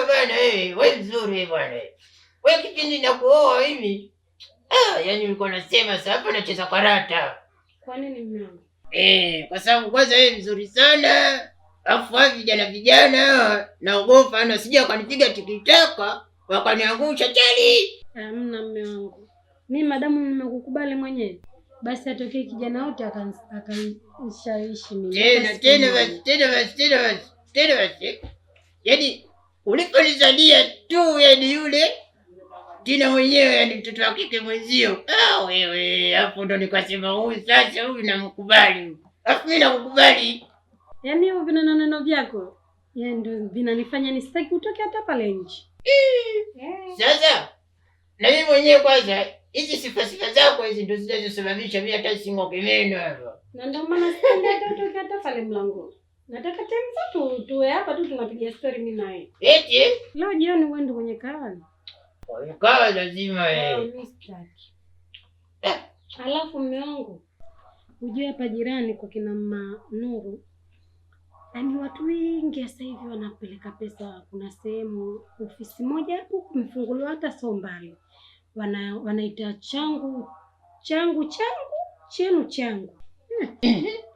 unajua bwana wewe mzuri bwana. Wewe kipindi nakuoa hivi. Yaani ulikuwa unasema sasa hapa nacheza karata. Kwa nini mume wangu? Kwa sababu kwanza wewe mzuri sana. Alafu vijana naogopa na sija kanipiga tikitaka wakaniangusha chali. Hamna mume wangu. Mimi madamu nimekukubali mwenyewe. Basi atokee kijana wote akanishawishi mimi. Tena basi. Yaani uliponizalia tu yaani yule Tina mwenyewe yaani mtoto wa kike mwenzio. Wewe hapo ndo nikasema huyu sasa huyu namkubali. Alafu mimi nakukubali. Yaani hivyo vinaneno vyako. Yaani ndio vinanifanya nisitaki utoke hata pale nje. Sasa na mimi mwenyewe kwanza hizi sifa zako hizi ndio zinazosababisha mimi hata sing'oke meno hapa. Na ndio maana sitaki hata utoke hata pale mlango. Nataka tena tuwe hapa tu tunapiga story mimi naye. Eti? Leo jioni uende kwenye kahawa. Kahawa lazima Mimi sitaki. Alafu mume wangu, ujue hapa jirani kwa kina mama Nuru, yaani watu wengi sasa hivi wanapeleka pesa. Kuna sehemu ofisi moja hapo kumefunguliwa hata sio mbali. Wanaita changu chenu.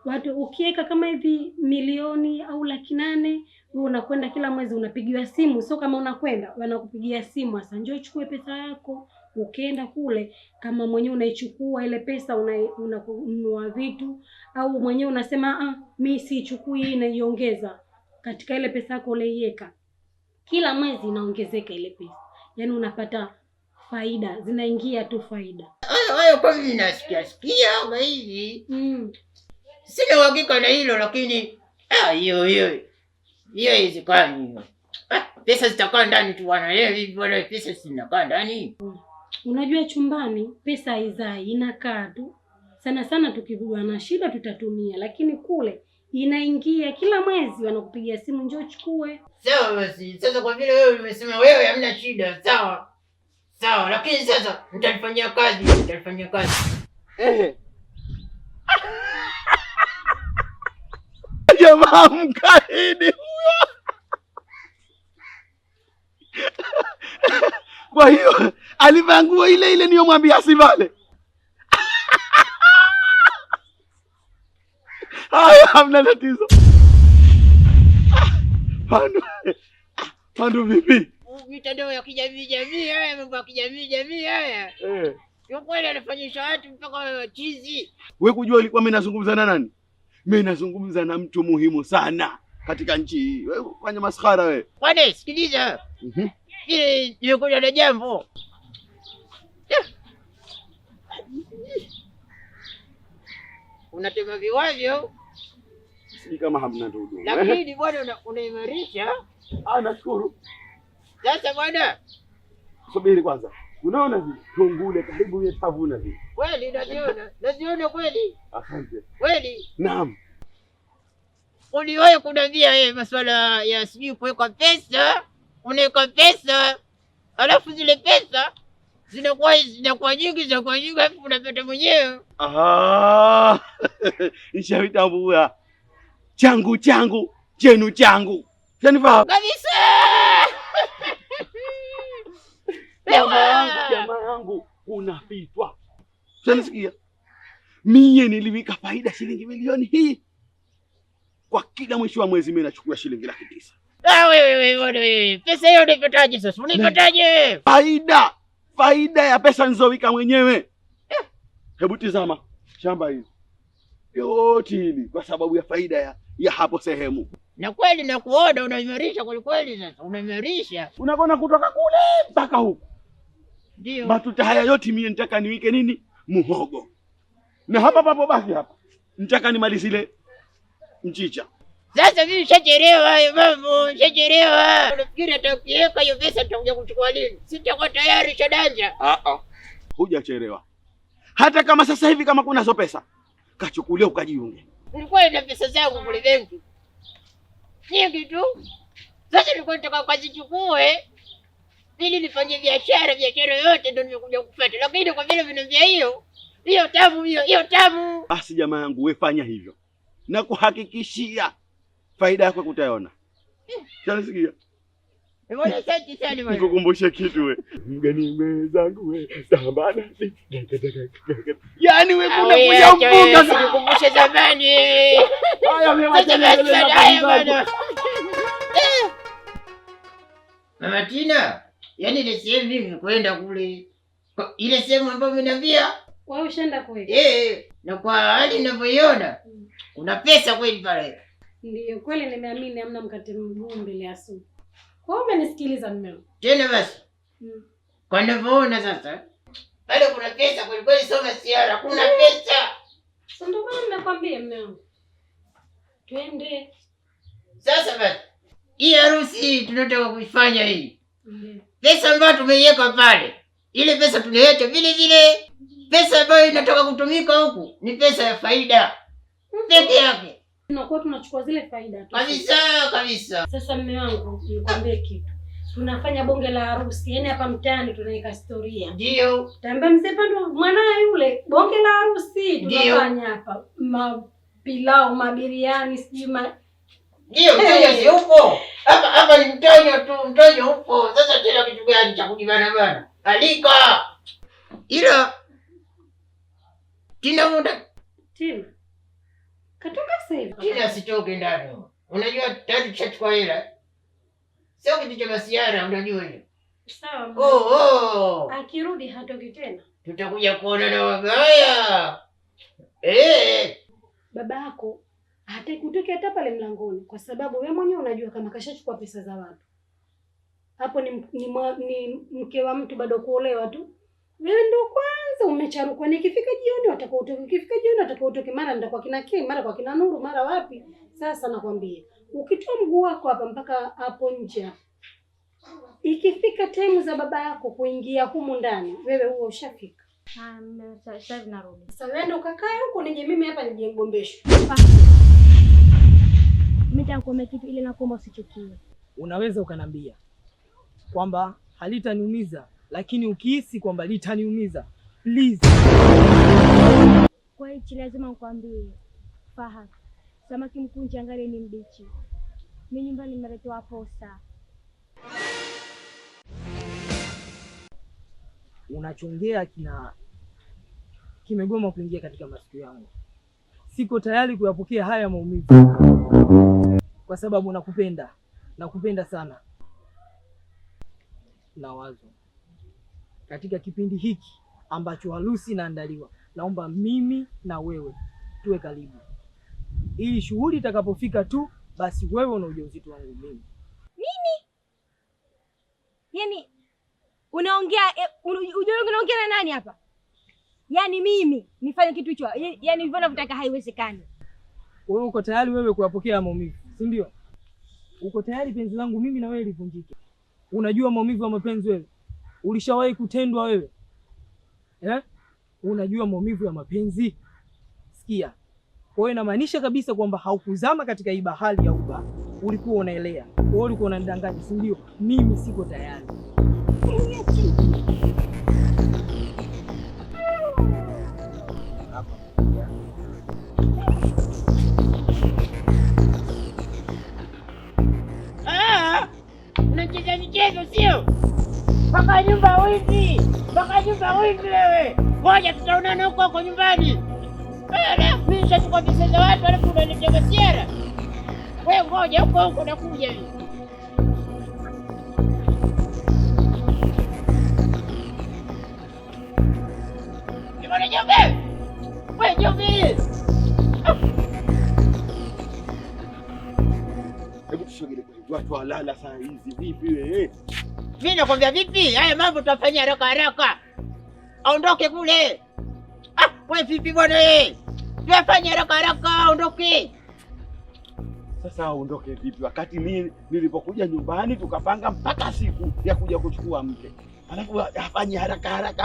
Watu ukiweka kama hivi 1,000,000 au 800,000, wewe unakwenda kila mwezi unapigiwa simu, sio kama unakwenda, wanakupigia simu sasa njoo chukue pesa yako. Ukienda kule kama mwenyewe unaichukua ile pesa unanunua vitu, au mwenyewe unasema mimi siichukui naiongeza katika ile pesa yako uleiweka. Kila mwezi inaongezeka ile pesa. Yaani unapata faida, zinaingia tu faida. Hayo kwa mimi nasikia kama hivi. Sina uhakika na hilo lakini hiyo haiwezekani hiyo. Pesa zitakaa ndani tu bwana. Hivi bwana pesa zinakaa ndani. Unajua chumbani pesa haizai, inakaa tu. Sana tukivua na shida tutatumia, lakini kule inaingia kila mwezi wanakupigia simu njoo chukue. Sawa basi. Sasa kwa vile wewe umesema wewe hamna shida, sawa, lakini sasa nitalifanyia kazi. Jamaa mkaidi huyo. Kwa hiyo alivaa nguo ile niyomwambia asivale. Haya hamna tatizo. Pandu vipi? Mitandao ya kijamii haya, mambo ya kijamii haya. Yo kweli anafanyisha watu mpaka wachizi. Wewe kujua ulikuwa mimi nazungumza na nani? Mimi nazungumza na mtu muhimu sana katika nchi hii. Wewe fanya maskhara wewe. Kwani sikiliza. Ile nimekuja na jambo. Unatema viwavyo. Si kama hamna ndugu. Lakini bwana unaimarisha. Nashukuru. Sasa bwana. Subiri kwanza. Unaona hivi? Tungule karibu yetavuna hivi. Kweli naziona kweli. Asante. Kweli? Naam. Uliwahi kuniambia masuala ya sijui kuweka pesa, unaweka pesa, alafu zile pesa zinakuwa nyingi alafu unapata mwenyewe. Nishavitambua. Changu, chenu changu. Shanifahamu? Kabisa. Jamaa yangu unapitwa. Unasikia? Mie niliweka faida shilingi milioni hii. Kwa kila mwisho wa mwezi mimi nachukua shilingi 900,000. Wewe pesa hiyo unaipataje sasa? Unaipataje? Faida ya pesa nilizoweka mwenyewe. Hebu tizama shamba hili. Yote hili kwa sababu ya faida ya hapo sehemu. Na kweli nakuona unaimarisha kweli sasa. Unaimarisha. Unaona kutoka kule mpaka huku. Ndio. Matuta haya yote mimi nitaka niweke nini? Muhogo. Na hapa basi hapa. Nitaka nimalizile mchicha. Sasa mimi shachelewa hayo mambo, shachelewa. Unafikiri atakiweka hiyo pesa tutakuja kuchukua lini? Sitakuwa tayari shadanja. Hujachelewa. Hata kama sasa hivi kama kuna pesa, kachukulia ukajiunge. Nilikuwa na pesa zangu kule benki. Nyingi tu. Sasa nilikuwa nataka ukazichukue ili nifanye biashara yote ndio nimekuja kufuata. Lakini kwa vile vinambia hiyo tamu. Basi jamaa yangu wewe fanya hivyo. Na kuhakikishia faida yako utaona. Unasikia? Mbona senti sana bwana? Nikukumbushe kitu wewe. Mgeni mwenzangu wewe. Sambana. Yaani wewe kuna kuja mpunga. Nikukumbushe zamani. Haya mimi wacha. Mama Tina, yaani ile sehemu mimi kwenda kule. Ile sehemu ambayo umeniambia? Wewe ushaenda kweli? Na kwa hali ninavyoiona kuna pesa kweli pale. Ndio kweli nimeamini hamna mkate mgumu mbele ya supu. Kwa hiyo umenisikiliza mmeo. Tena basi. Kwa ninavyoona sasa pale kuna pesa kweli kweli, sio masiara, kuna pesa. Sasa ndio maana ninakwambia mmeo. Twende. Sasa basi. Hii harusi tunataka kuifanya hii. Pesa ambayo tumeiweka pale. Ile pesa tunaiacha vile vile. Pesa ambayo inataka kutumika huku ni pesa ya faida. Peke yake. Tunakuwa tunachukua zile faida tu. Kabisa. Sasa mume wangu, nikwambie kitu. Tunafanya bonge la harusi. Yaani hapa mtaani tunaweka historia. Ndio. Tamba mzee Pando mwanae yule bonge la harusi tunafanya hapa. Pilau, mabiriani, sijui ndio mtoto si upo. Hapa ni mtoto upo. Sasa tena kitu gani cha kujibana bana? Alika. Ila Tina muda. Tina. Katoka sasa. Tina sitoke ndani. Unajua tayari tushachukua hela. Sio kitu cha masiara, unajua hiyo. Sawa. Akirudi hatoki tena. Tutakuja kuona na wagaya. Baba yako hataki kutoka hata pale mlangoni kwa sababu wewe mwenyewe unajua kama kashachukua pesa za watu. Hapo ni mke wa mtu bado kuolewa tu. Wewe ndio kwanza umecharuka. Nikifika jioni watakuwa utoke. Ukifika jioni watakuwa utoke, mara ndio kwa kina Kim, mara kwa kina Nuru, mara wapi. Sasa nakwambia, ukitoa mguu wako hapa mpaka hapo nje. Ikifika time za baba yako kuingia humu ndani, wewe huo ushafika. Sasa narudi. Sasa wewe ndio kakae huko, nije mimi hapa nije mgombesho. Mimi nitakuomba kitu ile nakuomba usichukie. Unaweza ukanambia kwamba halitaniumiza, lakini ukihisi kwamba litaniumiza, please. Kwa hiyo lazima nikwambie, Fahad, samaki mkunje angalie ni mbichi. Mimi nyumbani nimeletewa posa. Unachongea kimegoma kuingia katika masikio yangu. Siko tayari kuyapokea haya maumivu. Kwa sababu nakupenda sana. Na wazo katika kipindi hiki ambacho harusi inaandaliwa, naomba mimi na wewe tuwe karibu, ili shughuli itakapofika tu basi wewe una ujauzito wangu mimi. Nini? Yaani unaongea na nani hapa? Yaani mimi nifanye kitu hicho? Yaani hivyo unavyotaka haiwezekani. Wewe uko tayari wewe kuyapokea maumivu, si ndio? Uko tayari penzi langu mimi na wewe livunjike? Unajua maumivu ya mapenzi wewe? Ulishawahi kutendwa wewe? Unajua maumivu ya mapenzi? Sikia. Kwa hiyo inamaanisha kabisa kwamba haukuzama katika hii bahari ya uba. Ulikuwa unaelea. Wewe ulikuwa unanidanganya, si ndio? Mimi siko tayari. Unacheza michezo sio? Mpaka nyumba wizi wewe. Ngoja tutaonana huko nyumbani. Mimi nishachukua pesa za watu alafu unaniletea masiara. Wewe ngoja huko nakuja hivi. Mbona Jombe? Wewe Jombe. Hebu tushogele kwa watu walala saa hizi vipi wewe? Mimi nakwambia vipi? Haya mambo tutafanya haraka. Aondoke kule. Wewe vipi bwana wewe? Tutafanya haraka aondoke. Sasa aondoke vipi wakati mimi nilipokuja nyumbani tukapanga mpaka siku ya kuja kuchukua mke. Alafu afanye haraka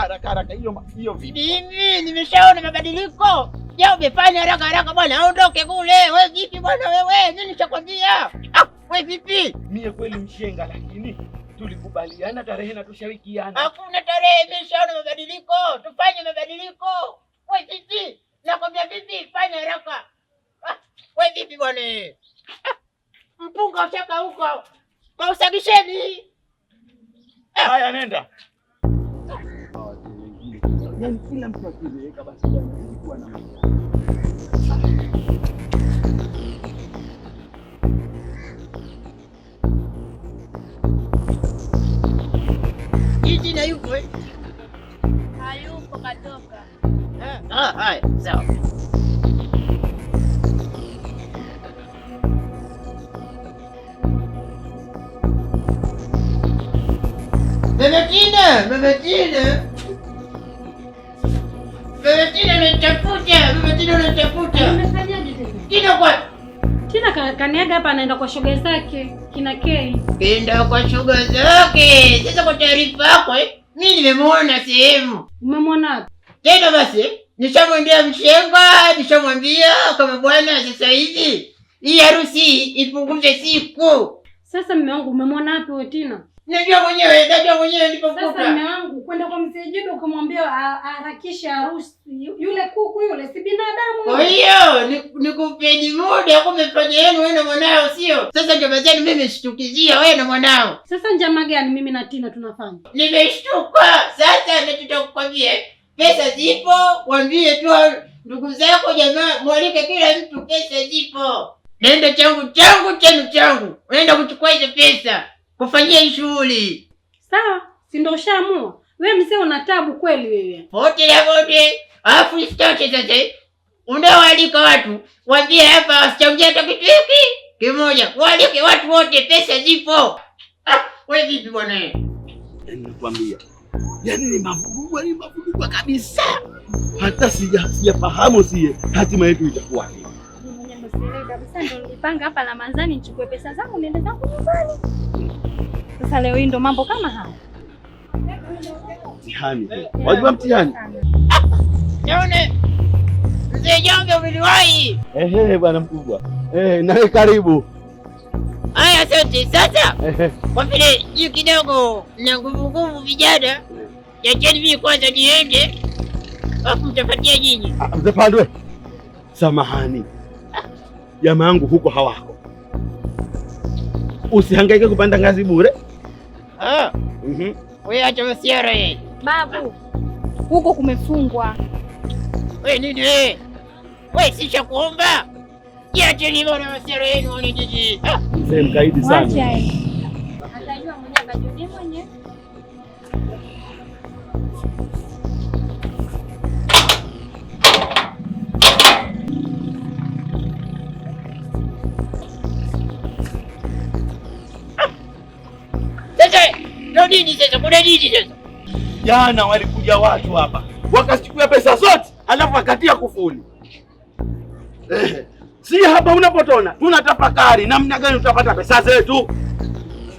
hiyo vipi? Mimi nimeshaona mabadiliko. Je, umefanya haraka bwana, aondoke kule. Wewe vipi bwana wewe? Mimi nishakwambia. Wewe vipi? Mie kweli mshenga, lakini tulikubaliana tarehe na tushawikiana. Hakuna tarehe, nimeshaona mabadiliko. Tufanye mabadiliko. Wewe vipi? Nakwambia vipi? Fanya haraka. Wewe vipi bwana? Mpunga ushaka huko. Kwa usagisheni. Haya, nenda. Yaani kila mtu akiweka basi kwa na Tina yupo Hayupo, katoka. Haya, sawa. Mama Tina unatafuta. Umefanyaje tena? Tina kwa Tina kaniaga hapa, anaenda kwa shoga zake kina Kei. Kenda kwa shoga zake. Sasa kwa taarifa yako mimi nimemwona sehemu. Umemwona wapi? Tena basi nishamwendea mshenga, nishamwambia kama bwana, sasa hivi hii harusi ipunguze siku. Sasa mume wangu umemwona wapi wewe Tina? Najua mwenyewe nilipokuta. Sasa mume wangu kwenda kwa mzee Jibe ukamwambia aharakishe harusi. Yule kuku yule si binadamu. Kwa hiyo nikupeni muda kumefanya yenu wewe na mwanao, sio? Sasa ndio bazani mimi nimeshtukizia wewe na mwanao. Sasa njama gani mimi na Tina tunafanya? Nimeshtuka. Sasa nitakukwambia pesa zipo, waambie tu ndugu zako, jamaa, mwalike kila mtu, pesa zipo. Nenda changu. Unaenda kuchukua hizo pesa kufanyia hii shughuli. Sawa, si ndio ushaamua? Wewe mzee una tabu kweli wewe. Wote. Alafu isitoshe sasa unawaalika watu, waambie hapa wasichangie hata kitu hiki kimoja. Waalike watu wote, pesa zipo. Wewe vipi bwana wewe? Nakwambia. Yaani ni mavurugu kabisa. Hata sijafahamu sie hatima yetu itakuwa nini. Mimi mwenyewe msielewi kabisa, ndio nilipanga hapa Ramadhani nichukue pesa zangu niende zangu nyumbani. Sasa leo hii ndo mambo kama haya. Mtihani. Wajua mtihani? Nione. Mzee Jonge umeliwahi. Bwana mkubwa. Nawe karibu. Haya, asante. Sasa kwa vile juu kidogo na nguvu vijana, yacheni mimi kwanza niende, alafu mtafuatia nyinyi. Mzee Pandwe, samahani, jamaa yangu huko hawako, usihangaike kupanda ngazi bure. Wewe acha masiara yeye. Babu, huko kumefungwa. Wewe nini wewe? Wewe sisha kuomba. Yacheni bwana masiara yenu wale jiji. Mzee mkaidi sana. Acha yeye. Atajua mwenyewe, akajua mwenyewe. Nini sasa? Kuna nini sasa? Jana walikuja watu hapa wakachukua pesa zote, alafu wakatia kufuli. Si hapa unapotona tunatafakari namna gani tutapata pesa zetu.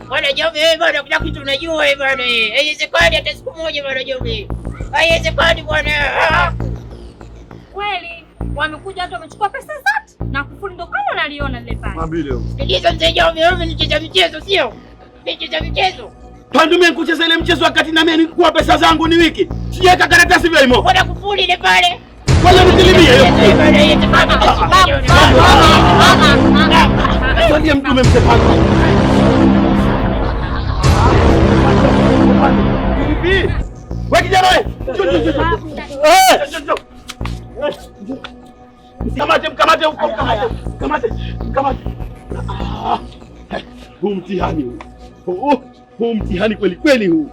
Bwana Jombe, wewe bwana, kuna kitu unajua wewe bwana. Haiwezekani hata siku moja bwana Jombe. Haiwezekani bwana. Kweli wamekuja watu wamechukua pesa zote na kufuli, ndo kama unaliona lile pale. Mabile. Sikiliza mzee Jombe, wewe nicheza michezo sio? Nicheza michezo. Pandumie kucheza ile mchezo wakati na mimi nilikuwa pesa zangu ni wiki. Sijaweka karatasi vile imo. Bwana kufuli ile pale. Ngoja nikilimie hiyo. Ndio mtume msepanga. Vipi? Wewe kijana wewe. Mkamate huko, mkamate. Huu mtihani huu. Huu mtihani kweli kweli huu.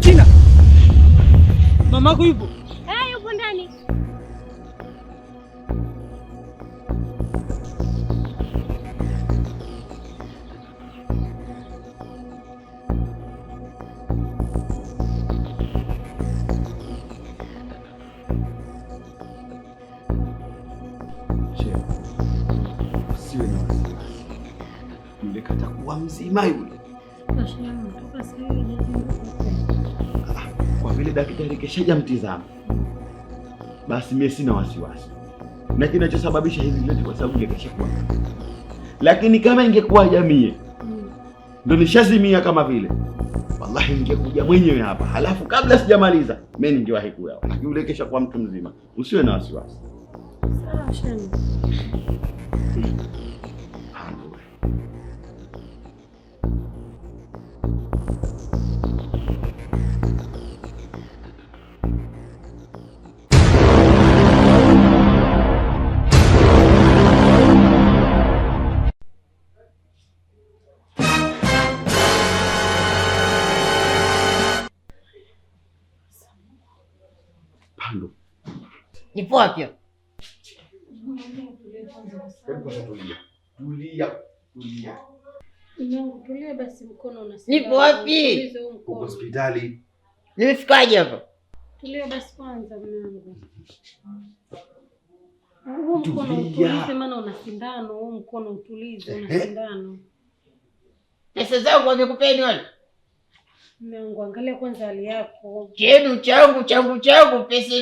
Tina, Mamako yupo? Yupo ndani. Siwe na wasiwasi. Yule katakuwa mzima yule. Kwa vile daktari keshaja mtizama, basi mimi sina wasiwasi. Na kinachosababisha hivi yote kwa sababu yule keshakuwa. Lakini kama ingekuwa jamii ndio nishazimia kama vile, wallahi ningekuja mwenyewe hapa. Halafu kabla sijamaliza mimi ningewahi kuya. Lakini yule keshakuwa mtu mzima. Usiwe na wasiwasi. Sawa shani. Pando. Nipo wapi? Tulia basi, mkono unasikia. Nipo wapi? Uko hospitali. Nimefikaje hapa? Tulia basi kwanza mwanangu. Huu mkono utulize, maana una sindano. Huu mkono utulize, una sindano. Pesa zangu wamekupeni wale? Mungu, angalia kwanza hali yako. Chenu changu pesa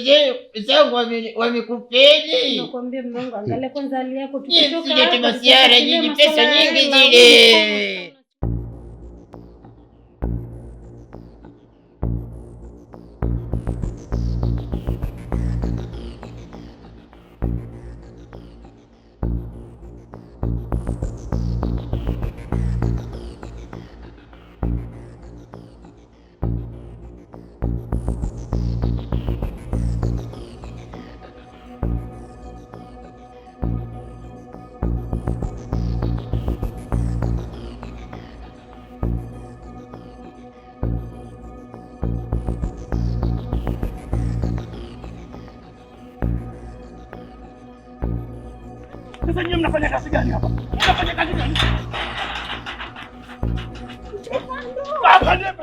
zangu wamekupeni. Nakwambia Mungu, angalia kwanza hali yako. Tukitoka hapa masiara nyingi, pesa nyingi zile. Sasa nyinyi mnafanya kazi gani hapa? Mnafanya kazi gani? Baba,